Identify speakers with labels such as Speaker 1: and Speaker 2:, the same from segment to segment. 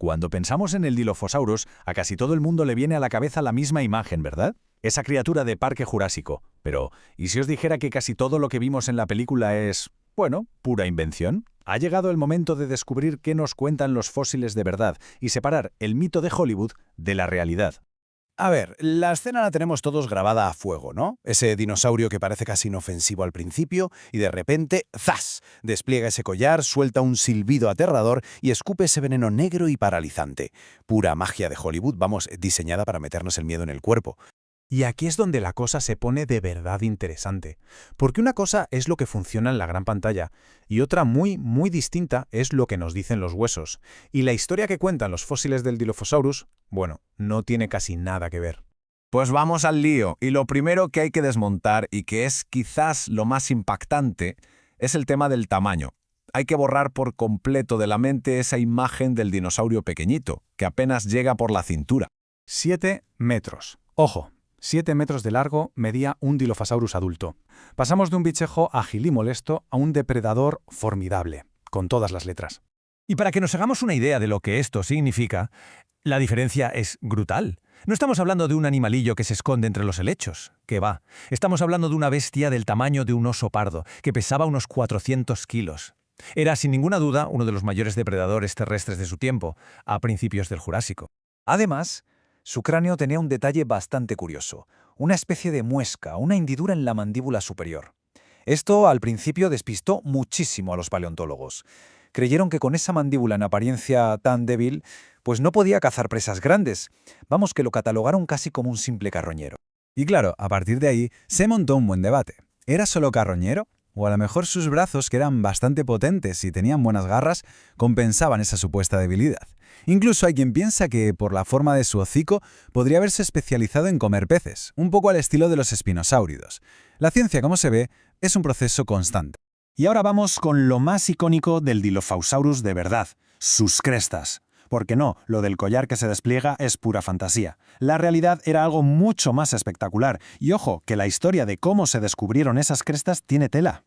Speaker 1: Cuando pensamos en el Dilophosaurus, a casi todo el mundo le viene a la cabeza la misma imagen, ¿verdad? Esa criatura de Parque Jurásico. Pero, ¿y si os dijera que casi todo lo que vimos en la película es, bueno, pura invención? Ha llegado el momento de descubrir qué nos cuentan los fósiles de verdad y separar el mito de Hollywood de la realidad.
Speaker 2: A ver, la escena la tenemos todos grabada a fuego, ¿no? Ese dinosaurio que parece casi inofensivo al principio y de repente, ¡zas!, despliega ese collar, suelta un silbido aterrador y escupe ese veneno negro y paralizante. Pura magia de Hollywood, vamos, diseñada para meternos el miedo en el cuerpo.
Speaker 3: Y aquí es donde la cosa se pone de verdad interesante, porque una cosa es lo que funciona en la gran pantalla y otra muy distinta es lo que nos dicen los huesos. Y la historia que cuentan los fósiles del Dilophosaurus, bueno, no tiene casi nada que ver.
Speaker 4: Pues vamos al lío, y lo primero que hay que desmontar, y que es quizás lo más impactante, es el tema del tamaño. Hay que borrar por completo de la mente esa imagen del dinosaurio pequeñito, que apenas llega por la cintura.
Speaker 3: 7 metros. Ojo. 7 metros de largo medía un Dilophosaurus adulto. Pasamos de un bichejo ágil y molesto a un depredador formidable, con todas las letras.
Speaker 5: Y para que nos hagamos una idea de lo que esto significa, la diferencia es brutal. No estamos hablando de un animalillo que se esconde entre los helechos, que va. Estamos hablando de una bestia del tamaño de un oso pardo, que pesaba unos 400 kilos. Era, sin ninguna duda, uno de los mayores depredadores terrestres de su tiempo, a principios del Jurásico.
Speaker 6: Además, su cráneo tenía un detalle bastante curioso, una especie de muesca, una hendidura en la mandíbula superior. Esto al principio despistó muchísimo a los paleontólogos. Creyeron que con esa mandíbula en apariencia tan débil, pues no podía cazar presas grandes. Vamos, que lo catalogaron casi como un simple carroñero.
Speaker 7: Y claro, a partir de ahí se montó un buen debate. ¿Era solo carroñero? O a lo mejor sus brazos, que eran bastante potentes y tenían buenas garras, compensaban esa supuesta debilidad. Incluso hay quien piensa que, por la forma de su hocico, podría haberse especializado en comer peces, un poco al estilo de los espinosáuridos. La ciencia, como se ve, es un proceso constante.
Speaker 2: Y ahora vamos con lo más icónico del Dilophosaurus de verdad, sus crestas. Porque no, lo del collar que se despliega es pura fantasía. La realidad era algo mucho más espectacular. Y ojo, que la historia de cómo se descubrieron esas crestas tiene tela.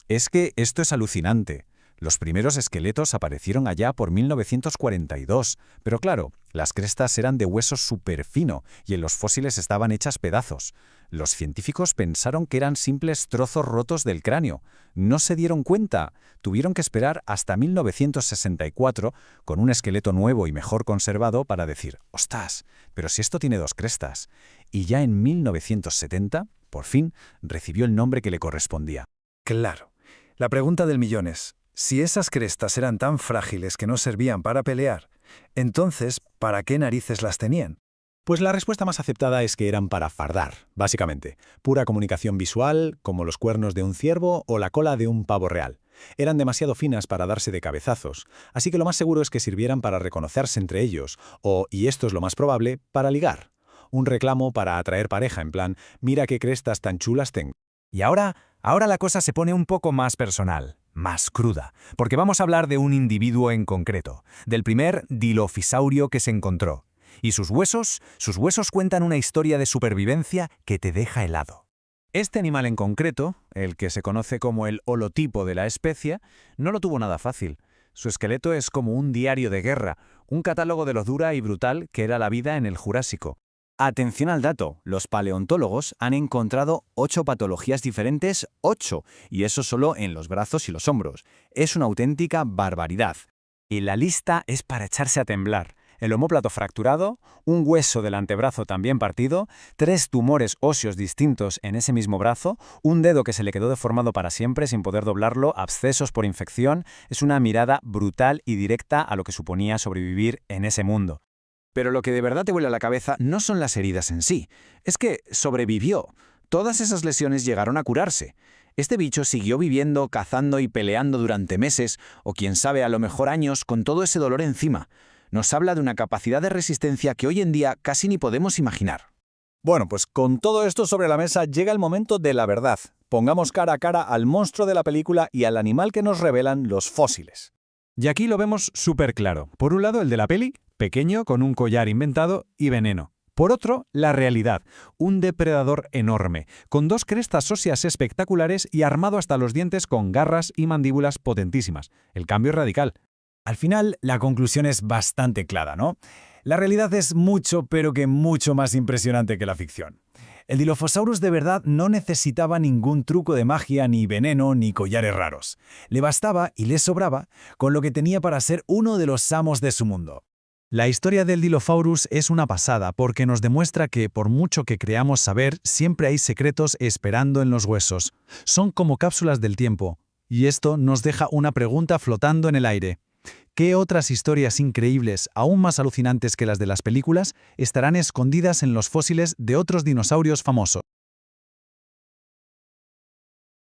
Speaker 1: Es que esto es alucinante. Los primeros esqueletos aparecieron allá por 1942, pero claro, las crestas eran de hueso súper fino y en los fósiles estaban hechas pedazos. Los científicos pensaron que eran simples trozos rotos del cráneo. No se dieron cuenta. Tuvieron que esperar hasta 1964 con un esqueleto nuevo y mejor conservado para decir, ¡ostras! Pero si esto tiene dos crestas. Y ya en 1970, por fin, recibió el nombre que le correspondía.
Speaker 6: Claro. La pregunta del millón es, si esas crestas eran tan frágiles que no servían para pelear, entonces, ¿para qué narices las tenían?
Speaker 3: Pues la respuesta más aceptada es que eran para fardar, básicamente. Pura comunicación visual, como los cuernos de un ciervo o la cola de un pavo real. Eran demasiado finas para darse de cabezazos, así que lo más seguro es que sirvieran para reconocerse entre ellos, o, y esto es lo más probable, para ligar. Un reclamo para atraer pareja, en plan, mira qué crestas tan chulas tengo.
Speaker 5: Y ahora la cosa se pone un poco más personal, más cruda, porque vamos a hablar de un individuo en concreto, del primer dilophosaurio que se encontró. Y sus huesos cuentan una historia de supervivencia que te deja helado. Este animal en concreto, el que se conoce como el holotipo de la especie, no lo tuvo nada fácil. Su esqueleto es como un diario de guerra, un catálogo de lo dura y brutal que era la vida en el Jurásico.
Speaker 8: Atención al dato, los paleontólogos han encontrado 8 patologías diferentes, 8, y eso solo en los brazos y los hombros. Es una auténtica barbaridad.
Speaker 5: Y la lista es para echarse a temblar. El omóplato fracturado, un hueso del antebrazo también partido, 3 tumores óseos distintos en ese mismo brazo, un dedo que se le quedó deformado para siempre sin poder doblarlo, abscesos por infección. Es una mirada brutal y directa a lo que suponía sobrevivir en ese mundo.
Speaker 1: Pero lo que de verdad te vuela la cabeza no son las heridas en sí, es que sobrevivió. Todas esas lesiones llegaron a curarse. Este bicho siguió viviendo, cazando y peleando durante meses, o quién sabe, a lo mejor años, con todo ese dolor encima. Nos habla de una capacidad de resistencia que hoy en día casi ni podemos imaginar.
Speaker 2: Bueno, pues con todo esto sobre la mesa llega el momento de la verdad. Pongamos cara a cara al monstruo de la película y al animal que nos revelan los fósiles.
Speaker 3: Y aquí lo vemos súper claro. Por un lado, el de la peli, pequeño, con un collar inventado y veneno. Por otro, la realidad, un depredador enorme, con 2 crestas óseas espectaculares y armado hasta los dientes con garras y mandíbulas potentísimas. El cambio es radical. Al final, la conclusión es bastante clara, ¿no? La realidad es mucho, pero que mucho más impresionante que la ficción. El Dilophosaurus de verdad no necesitaba ningún truco de magia, ni veneno, ni collares raros. Le bastaba y le sobraba con lo que tenía para ser uno de los amos de su mundo.
Speaker 1: La historia del Dilophosaurus es una pasada porque nos demuestra que, por mucho que creamos saber, siempre hay secretos esperando en los huesos. Son como cápsulas del tiempo. Y esto nos deja una pregunta flotando en el aire. ¿Qué otras historias increíbles, aún más alucinantes que las de las películas, estarán escondidas en los fósiles de otros dinosaurios famosos?